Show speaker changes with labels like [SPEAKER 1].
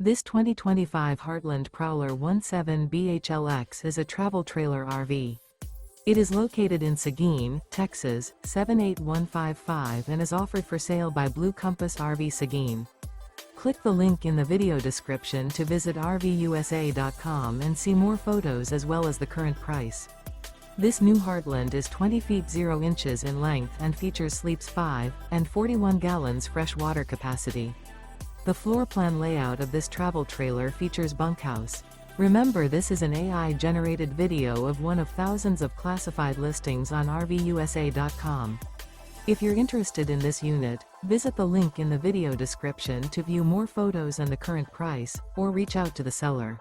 [SPEAKER 1] This 2025 Heartland Prowler 17BHLX is a travel trailer RV. It is located in Seguin, Texas, 78155 and is offered for sale by Blue Compass RV Seguin. Click the link in the video description to visit RVUSA.com and see more photos as well as the current price. This new Heartland is 20 feet 0 inches in length and features sleeps 5 and 41 gallons fresh water capacity. The floor plan layout of this travel trailer features bunkhouse. Remember, this is an AI-generated video of one of thousands of classified listings on RVUSA.com. If you're interested in this unit, visit the link in the video description to view more photos and the current price, or reach out to the seller.